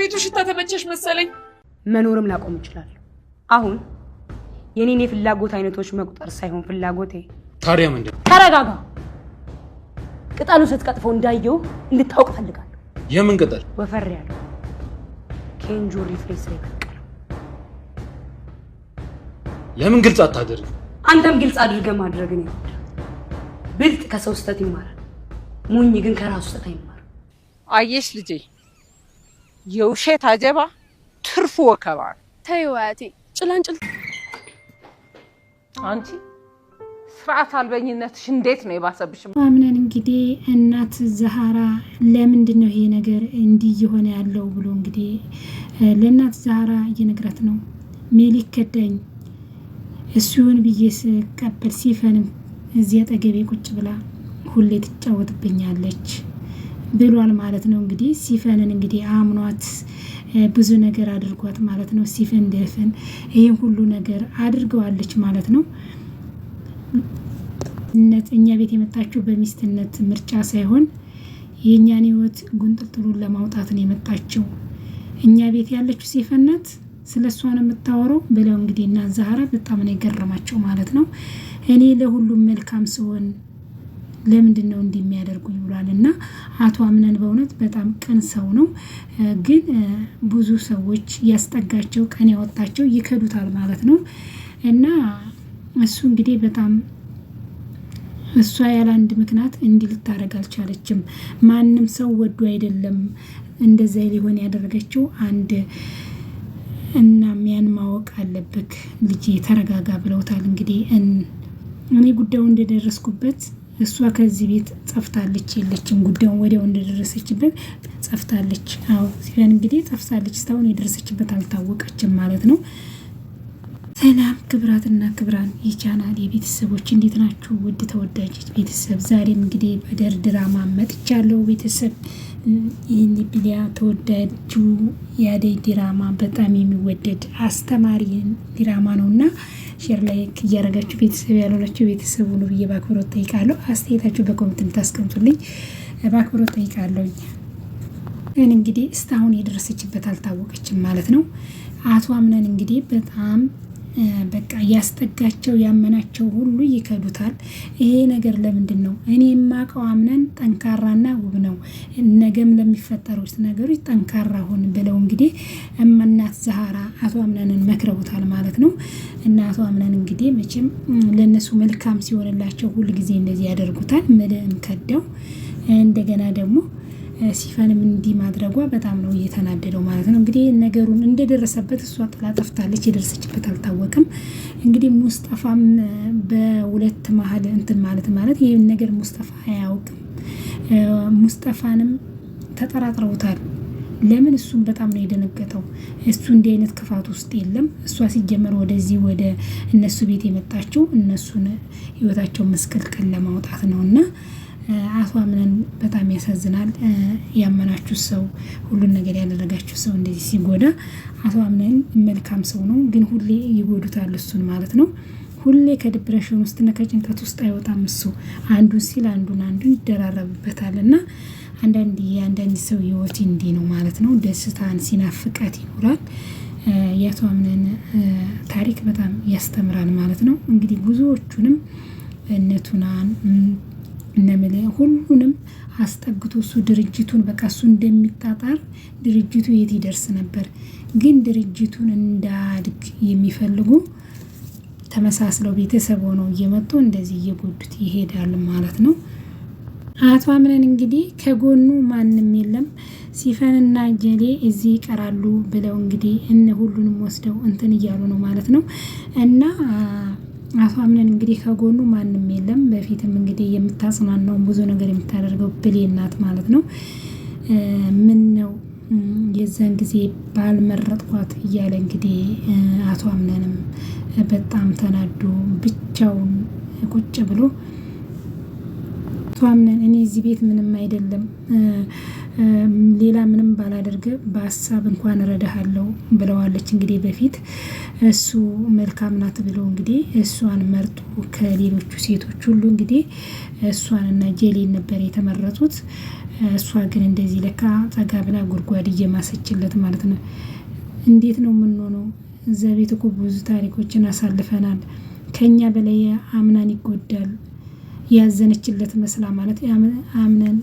የቤቱ ሽታ ተመቸሽ መሰለኝ። መኖርም ላቆም ይችላል። አሁን የኔን የፍላጎት አይነቶች መቁጠር ሳይሆን ፍላጎቴ ታዲያ ምንድን? ተረጋጋ። ቅጠሉ ስትቀጥፈው እንዳየው እንድታውቅ ፈልጋለሁ። የምን ቅጠል? ወፈር ያለው ኬንጆሪ ፍሬስ ላይ በቀለው። ለምን ግልጽ አታደርግ? አንተም ግልጽ አድርገህ ማድረግን ይወድ። ብልጥ ከሰው ስህተት ይማራል፣ ሞኝ ግን ከራሱ ስህተት አይማርም። አየሽ ልጄ፣ የውሸት አጀባ ትርፉ ወከባ። ተይው አያቴ፣ ጭላንጭል። አንቺ ስርዓት አልበኝነትሽ እንዴት ነው የባሰብሽ? አምነን እንግዲህ እናት ዛሃራ ለምንድን ነው ይሄ ነገር እንዲህ የሆነ ያለው ብሎ እንግዲህ ለእናት ዛሃራ እየነግራት ነው። ሜሊክ ከዳኝ እሱን ብዬ ስቀበል ሲፈንም እዚህ አጠገቤ ቁጭ ብላ ሁሌ ትጫወትብኛለች ብሏል ማለት ነው። እንግዲህ ሲፈንን እንግዲህ አምኗት ብዙ ነገር አድርጓት ማለት ነው። ሲፈን ደፈን ይሄን ሁሉ ነገር አድርገዋለች ማለት ነው። እኛ ቤት የመጣችው በሚስትነት ምርጫ ሳይሆን የኛን ህይወት ጉንጥልጥሉን ለማውጣት ነው የመጣችው። እኛ ቤት ያለችው ሲፈነት ስለሷ ነው የምታወራው ብለው እንግዲህ እና ዛሃራ በጣም ነው የገረማቸው ማለት ነው። እኔ ለሁሉም መልካም ሲሆን ለምንድን ነው እንዲህ የሚያደርጉኝ ብሏልና አቶ አምነን በእውነት በጣም ቅን ሰው ነው። ግን ብዙ ሰዎች ያስጠጋቸው ቀን ያወጣቸው ይከዱታል ማለት ነው። እና እሱ እንግዲህ በጣም እሷ ያለ አንድ ምክንያት እንዲህ ልታረግ አልቻለችም። ማንም ሰው ወዶ አይደለም እንደዛ ሊሆን ያደረገችው አንድ እና ያን ማወቅ አለብክ ልጄ ተረጋጋ ብለውታል። እንግዲህ እኔ ጉዳዩ እንደደረስኩበት እሷ ከዚህ ቤት ጠፍታለች የለችም። ጉዳዩን ወዲያው እንደደረሰችበት ጠፍታለች። አዎ ሲሆን እንግዲህ ጠፍታለች። እስካሁን የደረሰችበት አልታወቀችም ማለት ነው። ሰላም ክብራትና ክብራን የቻናል የቤተሰቦች እንዴት ናችሁ? ውድ ተወዳጅ ቤተሰብ ዛሬም እንግዲህ በደር ድራማ መጥቻለሁ። ቤተሰብ ይህን ቢሊያ ተወዳጁ የአደይ ድራማ በጣም የሚወደድ አስተማሪ ድራማ ነውና ሼር ላይክ እያደረጋችሁ ቤተሰብ ያልሆናችሁ ቤተሰቡ ነው ብዬ በአክብሮት ጠይቃለሁ። አስተያየታችሁ በኮሜንት እንድታስቀምጡልኝ በአክብሮት ጠይቃለሁ። ግን እንግዲህ እስካሁን የደረሰችበት አልታወቀችም ማለት ነው። አቶ አምነን እንግዲህ በጣም በቃ ያስጠጋቸው ያመናቸው ሁሉ ይከዱታል። ይሄ ነገር ለምንድን ነው? እኔ የማውቀው አምነን ጠንካራና ውብ ነው፣ ነገም ለሚፈጠሩት ነገሮች ጠንካራ ሆን ብለው እንግዲህ እናት ዛሃራ አቶ አምነንን መክረውታል ማለት ነው። እና አቶ አምነን እንግዲህ መቼም ለነሱ መልካም ሲሆንላቸው ሁሉ ጊዜ እንደዚህ ያደርጉታል። ምንም ከደው እንደገና ደግሞ ሲፈንም እንዲህ ማድረጓ በጣም ነው እየተናደደው ማለት ነው። እንግዲህ ነገሩን እንደደረሰበት እሷ ጥላ ጠፍታለች፣ የደረሰችበት አልታወቅም። እንግዲህ ሙስጠፋም በሁለት መሀል እንትን ማለት ይህን ነገር ሙስጠፋ አያውቅም። ሙስጠፋንም ተጠራጥረውታል። ለምን? እሱም በጣም ነው የደነገጠው። እሱ እንዲህ አይነት ክፋት ውስጥ የለም። እሷ ሲጀመር ወደዚህ ወደ እነሱ ቤት የመጣችው እነሱን ህይወታቸው መስቀልቀል ለማውጣት ነውና አቶ አምነን በጣም ያሳዝናል። ያመናችሁ ሰው ሁሉን ነገር ያደረጋችሁ ሰው እንደዚህ ሲጎዳ፣ አቶ አምነን መልካም ሰው ነው፣ ግን ሁሌ ይጎዱታል እሱን ማለት ነው። ሁሌ ከዲፕሬሽን ውስጥና ከጭንቀት ውስጥ አይወጣም እሱ። አንዱን ሲል አንዱን ይደራረብበታል። እና አንዳንድ ሰው ህይወት እንዲህ ነው ማለት ነው። ደስታን ሲናፍቃት ይኖራል። የአቶ አምነን ታሪክ በጣም ያስተምራል ማለት ነው። እንግዲህ ብዙዎቹንም እነቱናን እነመለ ሁሉንም አስጠግቶ እሱ ድርጅቱን በቃ እሱ እንደሚጣጣር ድርጅቱ የት ይደርስ ነበር። ግን ድርጅቱን እንዳድግ የሚፈልጉ ተመሳስለው ቤተሰብ ሆነው እየመጡ እንደዚህ እየጎዱት ይሄዳል ማለት ነው። አቶ አምነን እንግዲህ ከጎኑ ማንም የለም፣ ሲፈንና ጀሌ እዚህ ይቀራሉ ብለው እንግዲህ ሁሉንም ወስደው እንትን እያሉ ነው ማለት ነው። እና አቶ አምነን እንግዲህ ከጎኑ ማንም የለም። በፊትም እንግዲህ የምታጽናናው ብዙ ነገር የምታደርገው ብሌን ናት ማለት ነው። ምን ነው የዛን ጊዜ ባልመረጥኳት እያለ እንግዲህ አቶ አምነንም በጣም ተናዶ ብቻውን ቁጭ ብሎ አቶ አምነን እኔ እዚህ ቤት ምንም አይደለም፣ ሌላ ምንም ባላደርግ በሀሳብ እንኳን እረዳሃለሁ ብለዋለች። እንግዲህ በፊት እሱ መልካም ናት ብለው እንግዲህ እሷን መርጦ ከሌሎቹ ሴቶች ሁሉ እንግዲህ እሷንና ጀሌን ነበር የተመረጡት። እሷ ግን እንደዚህ ለካ ጠጋ ብላ ጉድጓድ እየማሰችለት ማለት ነው። እንዴት ነው የምንሆነው? እዛ ቤት እኮ ብዙ ታሪኮችን አሳልፈናል። ከኛ በላይ አምናን ይጎዳል ያዘነችለት መስላ ማለት አምነን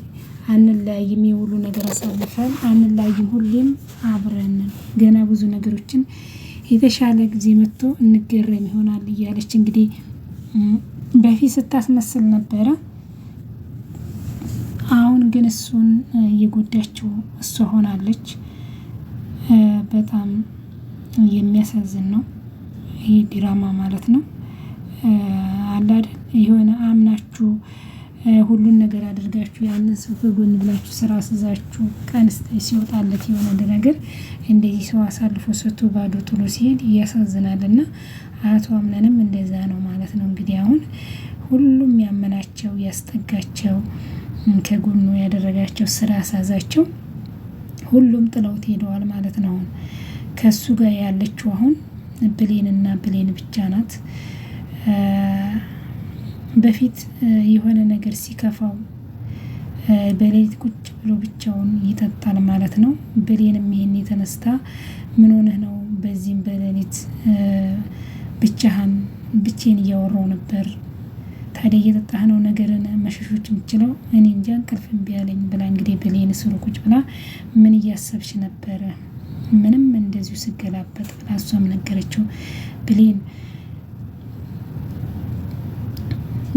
አንለያይም፣ የሁሉ ነገር አሳልፈን አንለያይም፣ ሁሌም አብረን ገና ብዙ ነገሮችን የተሻለ ጊዜ መጥቶ እንገረም ይሆናል እያለች እንግዲህ በፊት ስታስመስል ነበረ። አሁን ግን እሱን እየጎዳችው እሷ ሆናለች። በጣም የሚያሳዝን ነው ይሄ ድራማ ማለት ነው። አላድ የሆነ አምናችሁ ሁሉን ነገር አድርጋችሁ ያንን ሰው ከጎን ብላችሁ ስራ ስዛችሁ ቀን ሲወጣለት የሆነ ነገር እንደዚህ ሰው አሳልፎ ሰጥቶ ባዶ ጥሎ ሲሄድ ያሳዝናልና አቶ አምነንም እንደዛ ነው ማለት ነው። እንግዲህ አሁን ሁሉም ያመናቸው ያስጠጋቸው ከጎኑ ያደረጋቸው ስራ ሳዛቸው ሁሉም ጥለውት ሄደዋል ማለት ነው። አሁን ከሱ ጋር ያለችው አሁን ብሌንና ብሌን ብቻ ናት። በፊት የሆነ ነገር ሲከፋው በሌሊት ቁጭ ብሎ ብቻውን ይጠጣል ማለት ነው። ብሌንም ይሄን የተነስታ ምን ሆነህ ነው በዚህም በሌሊት ብቻዬን እያወራው ነበር፣ ታዲያ እየጠጣህ ነው ነገርን መሸሾች የምችለው እኔ እንጃ እንቅልፍ እምቢ አለኝ ብላ እንግዲህ ብሌን ስሩ ቁጭ ብላ ምን እያሰብሽ ነበረ? ምንም እንደዚሁ ስገላበጥ ብላ እሷም ነገረችው። ብሌን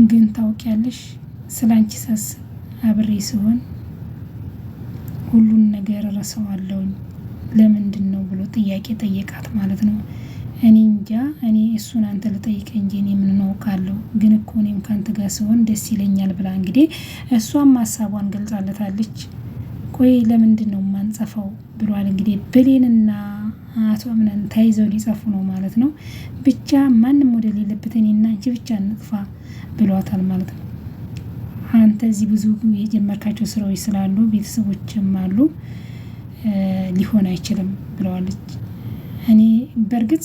ግን ታውቂያለሽ ስላንቺ ሳስብ አብሬ ሲሆን ሁሉን ነገር ረሳዋለሁኝ ለምንድን ነው ብሎ ጥያቄ ጠየቃት ማለት ነው። እኔ እንጃ እኔ እሱን አንተ ልጠይቅ እንጂ እኔ ምን አውቃለሁ፣ ግን እኮ እኔም ካንተ ጋር ሲሆን ደስ ይለኛል ብላ እንግዲህ እሷም ሀሳቧን ገልጻለታለች። ቆይ ለምንድን ነው ማንጸፋው ብሏል እንግዲህ ብሌንና አቶ አምነን ተይዘው ሊጸፉ ነው ማለት ነው። ብቻ ማንም ወደ ሌለበት እኔና አንቺ ብቻ እንጥፋ ብሏታል ማለት ነው። አንተ እዚህ ብዙ የጀመርካቸው ስራዎች ስላሉ ቤተሰቦችም አሉ ሊሆን አይችልም ብለዋለች። እኔ በእርግጥ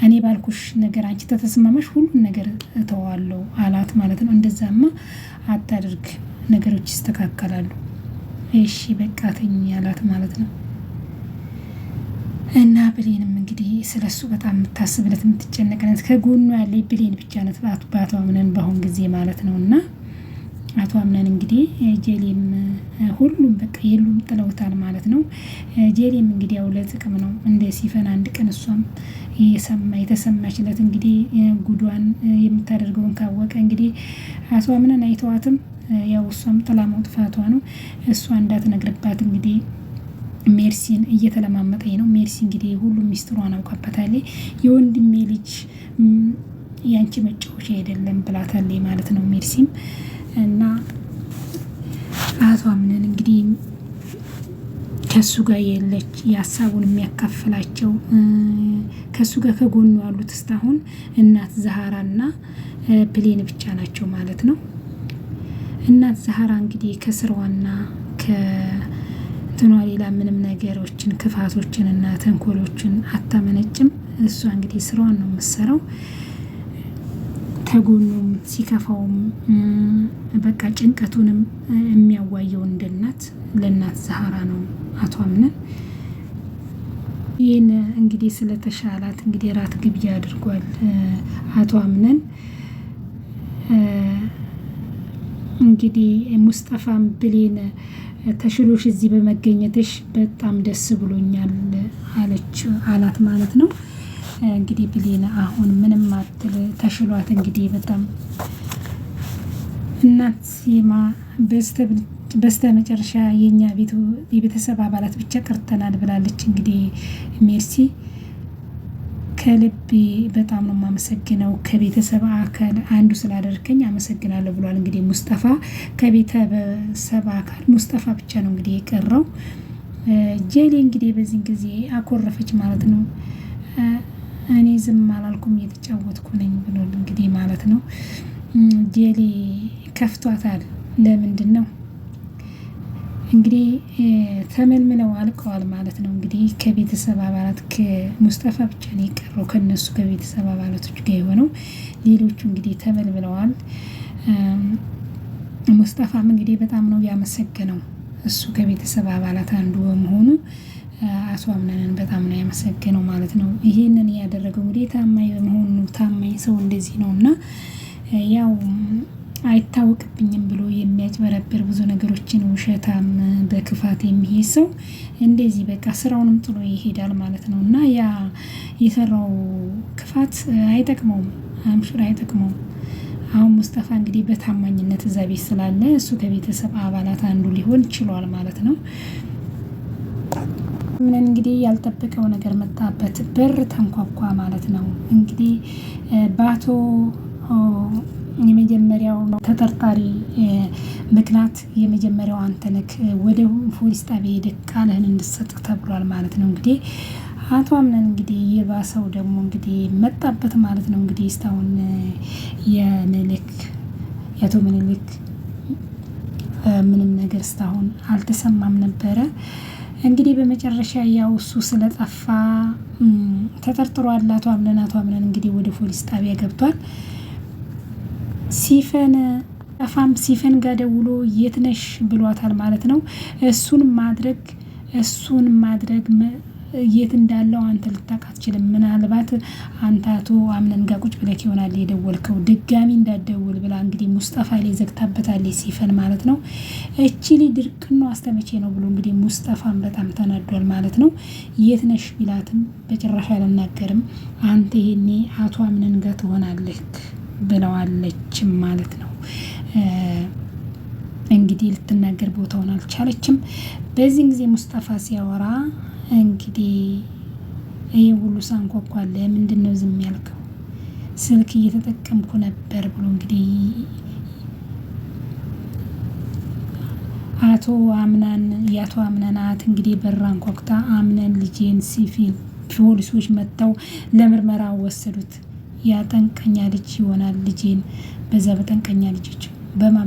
እኔ ባልኩሽ ነገር አንቺ ተተስማማሽ ሁሉን ነገር እተዋለሁ አላት ማለት ነው። እንደዛማ አታድርግ ነገሮች ይስተካከላሉ፣ እሺ በቃ ተኝ አላት ማለት ነው። እና ብሌንም እንግዲህ ስለሱ በጣም የምታስብለት የምትጨነቅለት ከጎኑ ያለ ብሌን ብቻ ናት በአቶ አምነን በአሁን ጊዜ ማለት ነው። እና አቶ አምነን እንግዲህ ጄሌም ሁሉም በቃ የሉም ጥለውታል ማለት ነው። ጄሌም እንግዲህ ያው ለጥቅም ነው እንደ ሲፈን አንድ ቀን እሷም የተሰማችለት እንግዲህ ጉዷን የምታደርገውን ካወቀ እንግዲህ አቶ አምነን አይተዋትም፣ ያው እሷም ጥላ መውጥፋቷ ነው። እሷ እንዳትነግርባት እንግዲህ ሜርሲን እየተለማመጠኝ ነው። ሜርሲ እንግዲህ ሁሉም ሚስጥሯን አውቃበታለች። የወንድሜ ልጅ ያንቺ መጫወቻ አይደለም ብላታለች ማለት ነው ሜርሲም። እና አቶ አምነን እንግዲህ ከሱ ጋር የለች የሀሳቡን የሚያካፍላቸው ከሱ ጋር ከጎኑ ያሉት እስካሁን እናት ዛሃራና ብሌን ብቻ ናቸው ማለት ነው። እናት ዛሃራ እንግዲህ ከስራዋና ከትኗ ሌላ ምንም ነገሮችን ክፋቶችን እና ተንኮሎችን አታመነጭም። እሷ እንግዲህ ስራዋን ነው የምትሰራው። ከጎኑም ሲከፋውም በቃ ጭንቀቱንም የሚያዋየው እንደናት ለእናት ዛሃራ ነው አቶ አምነን። ይህን እንግዲህ ስለተሻላት እንግዲህ ራት ግብዣ አድርጓል አቶ አምነን። እንግዲህ ሙስጠፋም ብሌን ተሽሎሽ እዚህ በመገኘትሽ በጣም ደስ ብሎኛል አላት ማለት ነው። እንግዲህ ብሌን አሁን ምንም አትል ተሽሏት እንግዲህ በጣም እናት ሲማ በስተ መጨረሻ የኛ የቤተሰብ አባላት ብቻ ቀርተናል ብላለች። እንግዲህ ሜርሲ ከልቤ በጣም ነው የማመሰግነው ከቤተሰብ አካል አንዱ ስላደረከኝ አመሰግናለሁ ብሏል። እንግዲህ ሙስጠፋ ከቤተሰብ አካል ሙስጠፋ ብቻ ነው እንግዲህ የቀረው። ጄሌ እንግዲህ በዚህ ጊዜ አኮረፈች ማለት ነው። እኔ ዝም አላልኩም እየተጫወትኩ ነኝ ብሎ እንግዲህ ማለት ነው። ጄሌ ከፍቷታል። ለምንድን ነው እንግዲህ ተመልምለው አልቀዋል ማለት ነው። እንግዲህ ከቤተሰብ አባላት ከሙስጠፋ ብቻ ነው የቀረው ከነሱ ከቤተሰብ አባላቶች ጋር የሆነው። ሌሎቹ እንግዲህ ተመልምለዋል። ሙስጠፋም እንግዲህ በጣም ነው ያመሰገነው። እሱ ከቤተሰብ አባላት አንዱ በመሆኑ አቶ አምነንን በጣም ነው ያመሰገነው ማለት ነው። ይሄንን ያደረገው እንግዲህ ታማኝ በመሆኑ ታማኝ ሰው እንደዚህ ነውና ያው አይታወቅብኝም ብሎ የሚያጭበረብር ብዙ ነገሮችን ውሸታም በክፋት የሚሄድ ሰው እንደዚህ በቃ ስራውንም ጥሎ ይሄዳል ማለት ነው። እና ያ የሰራው ክፋት አይጠቅመውም፣ አምሹር አይጠቅመውም። አሁን ሙስጠፋ እንግዲህ በታማኝነት እዛ ቤት ስላለ እሱ ከቤተሰብ አባላት አንዱ ሊሆን ችሏል ማለት ነው። ምን እንግዲህ ያልጠበቀው ነገር መጣበት፣ በር ተንኳኳ ማለት ነው። እንግዲህ በአቶ የመጀመሪያው ተጠርጣሪ ምክንያት የመጀመሪያው አንተ ነህ፣ ወደ ፖሊስ ጣቢያ ሄደህ ቃልህን እንድትሰጥ ተብሏል ማለት ነው። እንግዲህ አቶ አምነን እንግዲህ የባሰው ደግሞ እንግዲህ መጣበት ማለት ነው። እንግዲህ እስካሁን የአቶ ምኒልክ ምንም ነገር እስካሁን አልተሰማም ነበረ። እንግዲህ በመጨረሻ ያው እሱ ስለጠፋ ተጠርጥሯል። አቶ አምነን እንግዲህ ወደ ፖሊስ ጣቢያ ገብቷል። ሲፈን ጋር ደውሎ የት ነሽ ብሏታል ማለት ነው። እሱን ማድረግ የት እንዳለው አንተ ልታውቅ አትችልም። ምናልባት አንተ አቶ አምነን ጋር ቁጭ ብለህ ይሆናል የደወልከው፣ ድጋሚ እንዳትደውል ብላ እንግዲህ ሙስጠፋ ላይ ዘግታበታለች ሲፈን ማለት ነው። እቺ ልጅ ድርቅኖ አስተመቼ ነው ብሎ እንግዲህ ሙስጠፋን በጣም ተናዷል ማለት ነው። የት ነሽ ቢላትም በጭራሽ አልናገርም፣ አንተ ይሄኔ አቶ አምነን ጋር ትሆናለህ ብለዋለች ማለት ነው። እንግዲህ ልትናገር ቦታውን አልቻለችም። በዚህን ጊዜ ሙስጠፋ ሲያወራ እንግዲህ ይህ ሁሉ ሳንኳኳለ ምንድን ነው ዝም ያልከው? ስልክ እየተጠቀምኩ ነበር ብሎ እንግዲህ የአቶ አምነናት እንግዲህ በራን ኮክታ አምነን ልጄን ሲፊል ፖሊሶች መጥተው ለምርመራ ወሰዱት። ያ ጠንቀኛ ልጅ ይሆናል ልጄን በዛ በጠንቀኛ ልጆች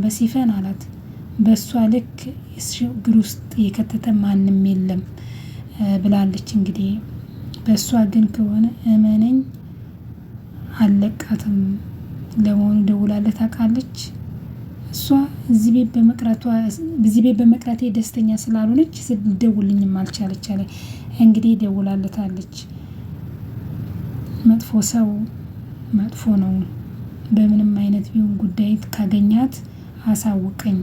በሲፈን አላት። በእሷ ልክ ችግር ውስጥ የከተተ ማንም የለም ብላለች። እንግዲህ በእሷ ግን ከሆነ እመነኝ አለቃትም። ለመሆኑ ደውላለት ታውቃለች? እሷ እዚህ ቤት በመቅረቴ ደስተኛ ስላልሆነች ደውልኝም አልቻለች አለ። እንግዲህ ደውላለታለች። መጥፎ ሰው መጥፎ ነው። በምንም አይነት ቢሆን ጉዳይ ካገኛት አሳውቀኝ፣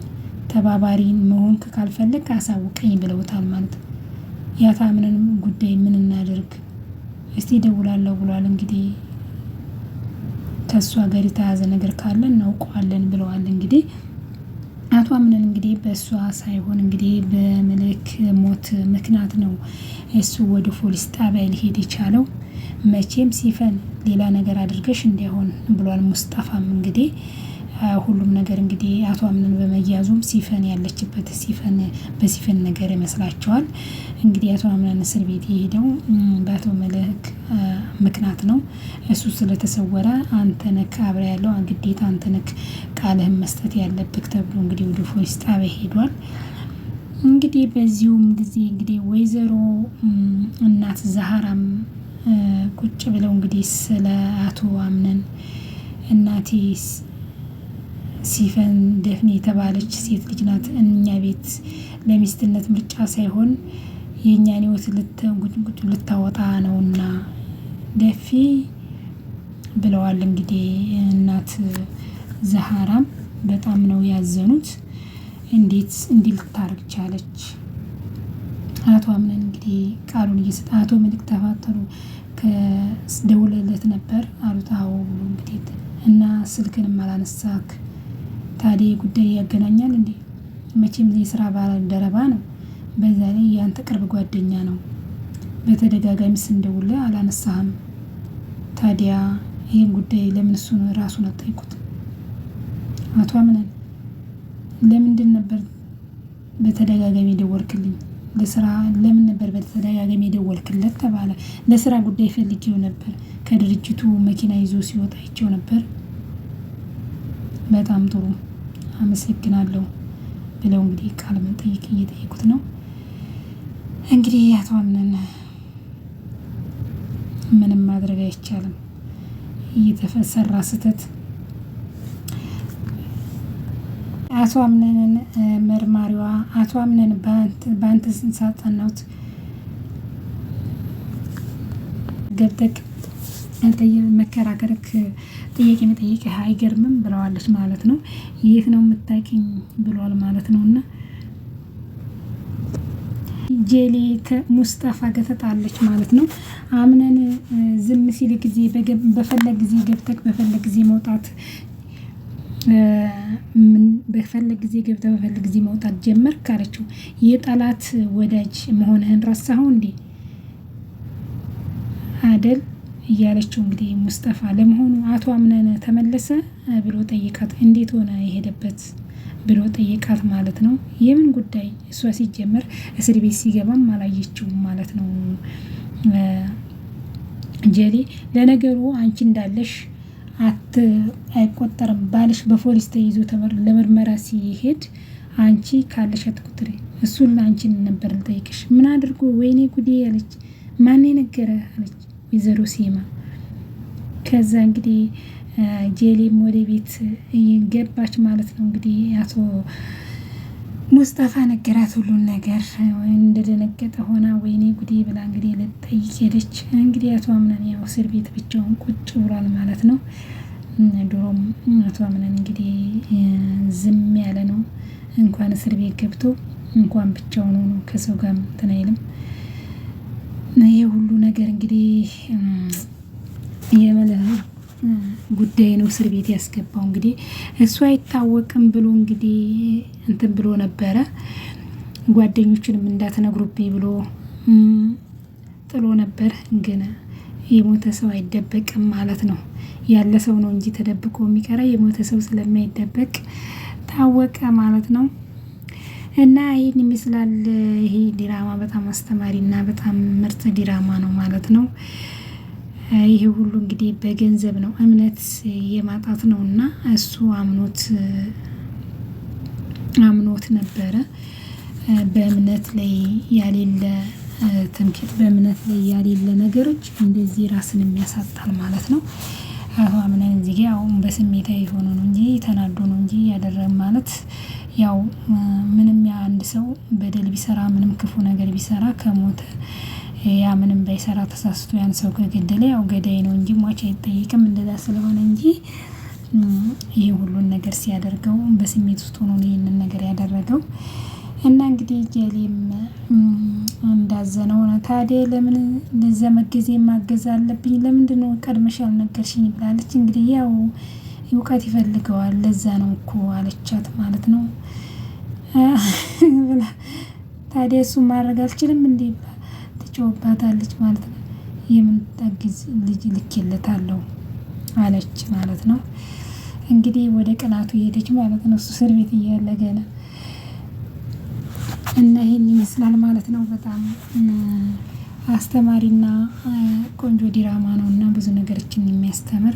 ተባባሪን መሆን ካልፈለግ አሳውቀኝ ብለውታል ማለት ነው። የአቶ አምነንም ጉዳይ ምን እናደርግ እስቲ ደውላለሁ ብሏል። እንግዲህ ከእሷ ጋር የተያዘ ነገር ካለ እናውቀዋለን ብለዋል። እንግዲህ አቶ አምነን እንግዲህ በእሷ ሳይሆን እንግዲህ በምኒልክ ሞት ምክንያት ነው እሱ ወደ ፖሊስ ጣቢያ ሊሄድ የቻለው። መቼም ሲፈን ሌላ ነገር አድርገሽ እንዲሆን ብሏል ሙስጠፋም። እንግዲህ ሁሉም ነገር እንግዲህ አቶ አምነን በመያዙም ሲፈን ያለችበት በሲፈን ነገር ይመስላቸዋል። እንግዲህ አቶ አምነን እስር ቤት የሄደው በአቶ ምኒልክ ምክንያት ነው። እሱ ስለተሰወረ አንተ ነክ አብረ ያለው ግዴታ አንተ ነክ ቃልህን መስጠት ያለብክ ተብሎ እንግዲህ ወደ ፖሊስ ጣቢያ ሄዷል። እንግዲህ በዚሁም ጊዜ እንግዲህ ወይዘሮ እናት ዛህራም ቁጭ ብለው እንግዲህ ስለ አቶ አምነን እናቴ ሲፈን ደፍኔ የተባለች ሴት ልጅ ናት፣ እኛ ቤት ለሚስትነት ምርጫ ሳይሆን የእኛን ሕይወት ልታወጣ ነውና ደፊ ብለዋል። እንግዲህ እናት ዛህራም በጣም ነው ያዘኑት። እንዴት እንዲህ ልታረግ ቻለች? አቶ አምነን እንግዲህ ቃሉን እየሰጠ አቶ ምኒልክ ተፋጠሩ ከደውለለት ነበር አሉት። አዎ ብሎ እንግዲህ እና ስልክንም አላነሳክ ታዲያ ጉዳይ ያገናኛል እንዴ? መቼም የስራ ባልደረባ ነው፣ በዛ ላይ ያንተ ቅርብ ጓደኛ ነው። በተደጋጋሚ ስንደውል አላነሳህም። ታዲያ ይህን ጉዳይ ለምን እሱን ራሱን አጠይቁት? አቶ አምነን ለምንድን ነበር በተደጋጋሚ ደወልክልኝ? ለስራ ለምን ነበር በተደጋጋሚ ደወልክለት ተባለ። ለስራ ጉዳይ ፈልጌው ነበር፣ ከድርጅቱ መኪና ይዞ ሲወጣ አይቼው ነበር። በጣም ጥሩ አመሰግናለሁ ብለው እንግዲህ ቃል መጠይቅ እየጠየቁት ነው። እንግዲህ አቶ አምነን ምንም ማድረግ አይቻልም። እየተሰራ ስህተት አቶ አምነንን መርማሪዋ አቶ አምነን በአንተ ስንሳጠናውት ገብተክ መከራከርክ ጥያቄ መጠየቅ አይገርምም ብለዋለች ማለት ነው። የት ነው የምታውቂኝ ብሏል ማለት ነው። እና ጄሊ ከሙስጠፋ ጋር ተጣለች ማለት ነው። አምነን ዝም ሲል ጊዜ በፈለግ ጊዜ ገብተክ በፈለግ ጊዜ መውጣት በፈለግ ጊዜ ገብተህ በፈለግ ጊዜ መውጣት ጀመርክ አለችው። የጠላት ወዳጅ መሆንህን ረሳኸው እንዴ አደል እያለችው እንግዲህ ሙስጠፋ ለመሆኑ አቶ አምነን ተመለሰ ብሎ ጠይቃት። እንዴት ሆነ የሄደበት ብሎ ጠይቃት ማለት ነው። የምን ጉዳይ እሷ ሲጀመር እስር ቤት ሲገባም አላየችውም ማለት ነው። ጀሌ ለነገሩ አንቺ እንዳለሽ አይቆጠርም። ባልሽ በፖሊስ ተይዞ ለምርመራ ሲሄድ አንቺ ካለሽ አትቁጥሪ። እሱን ለአንቺን ነበር ልጠይቅሽ። ምን አድርጎ? ወይኔ ጉዴ አለች። ማን ነገረ አለች ወይዘሮ ሲማ። ከዛ እንግዲህ ጄሊም ወደ ቤት ገባች ማለት ነው። እንግዲህ አቶ ሙስጠፋ ነገራት ሁሉን ነገር። እንደደነገጠ ሆና ወይኔ ጉዴ ብላ እንግዲህ ልጠይቅ ሄደች። እንግዲህ አቶ አምነን ያው እስር ቤት ብቻውን ቁጭ ብሏል ማለት ነው። ድሮም አቶ አምነን እንግዲህ ዝም ያለ ነው። እንኳን እስር ቤት ገብቶ እንኳን ብቻውን ሆኖ ከሰው ጋር እንትን አይልም። ይሄ ሁሉ ነገር እንግዲህ የመለህ ጉዳይ ነው እስር ቤት ያስገባው። እንግዲህ እሱ አይታወቅም ብሎ እንግዲህ እንትን ብሎ ነበረ። ጓደኞችንም እንዳትነግሩብኝ ብሎ ጥሎ ነበር። ግን የሞተ ሰው አይደበቅም ማለት ነው። ያለ ሰው ነው እንጂ ተደብቆ የሚቀራ የሞተ ሰው ስለማይደበቅ ታወቀ ማለት ነው። እና ይህን ይመስላል። ይሄ ዲራማ በጣም አስተማሪ እና በጣም ምርጥ ዲራማ ነው ማለት ነው። ይሄ ሁሉ እንግዲህ በገንዘብ ነው እምነት የማጣት ነው። እና እሱ አምኖት ነበረ። በእምነት ላይ ያሌለ ትምክህት፣ በእምነት ላይ ያሌለ ነገሮች እንደዚህ ራስን የሚያሳጣል ማለት ነው። አቶ አምነን እዚህ ያው በስሜታዊ ሆኖ ነው እንጂ ተናዶ ነው እንጂ ያደረገ ማለት ያው ምንም አንድ ሰው በደል ቢሰራ ምንም ክፉ ነገር ቢሰራ ከሞተ ያ ምንም ባይሰራ ተሳስቶ ያን ሰው ከገደለ ያው ገዳይ ነው እንጂ ሟች አይጠይቅም። እንደዛ ስለሆነ እንጂ ይሄ ሁሉን ነገር ሲያደርገው በስሜት ውስጥ ሆኖ ነው ይሄንን ነገር ያደረገው። እና እንግዲህ ጀሌም እንዳዘነው ነው። ታዲያ ለምን ለዛ መገዜ ማገዝ አለብኝ? ለምንድነው ቀድመሽ ያልነገርሽኝ? ብላለች። እንግዲህ ያው እውቀት ይፈልገዋል ለዛ ነው እኮ አለቻት ማለት ነው። ታዲያ እሱ ማድረግ አልችልም እንዴ ብላ ትጮህባታለች ማለት ነው። የምንጠግዝ ልጅ ልኬለታለሁ አለች ማለት ነው። እንግዲህ ወደ ቅናቱ ሄደች ማለት ነው። እሱ እስር ቤት እያለ ገና እና ይሄን ይመስላል ማለት ነው። በጣም አስተማሪና ቆንጆ ዲራማ ነው እና ብዙ ነገሮችን የሚያስተምር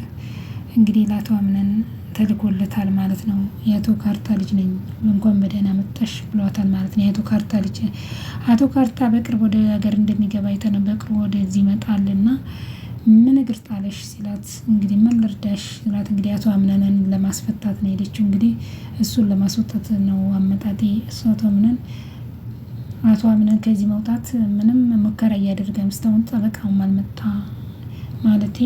እንግዲህ ለአቶ አምነን ተልኮለታል ማለት ነው። የአቶ ካርታ ልጅ ነኝ እንኳን በደህና መጣሽ ብሏታል ማለት ነው። የአቶ ካርታ ልጅ አቶ ካርታ በቅርብ ወደ ሀገር እንደሚገባ በቅርብ ወደዚህ ይመጣልና ምን እግር ጣለሽ ሲላት እንግዲህ ምን ልርዳሽ ሲላት እንግዲህ አቶ አምነንን ለማስፈታት ነው ሄደችው። እንግዲህ እሱን ለማስወጣት ነው አመጣጤ። እሱ አቶ አምነን ከዚህ መውጣት ምንም ሙከራ እያደረገ እስካሁን ጠበቃውም አልመጣ ማለቴ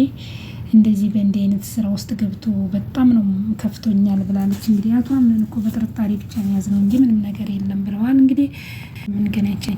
እንደዚህ በእንዲህ አይነት ስራ ውስጥ ገብቶ በጣም ነው ከፍቶኛል ብላለች። እንግዲህ አቶ አምነን እኮ በጥርጣሬ ብቻ ነው ያዝነው እንጂ ምንም ነገር የለም ብለዋል። እንግዲህ ምን ገናችን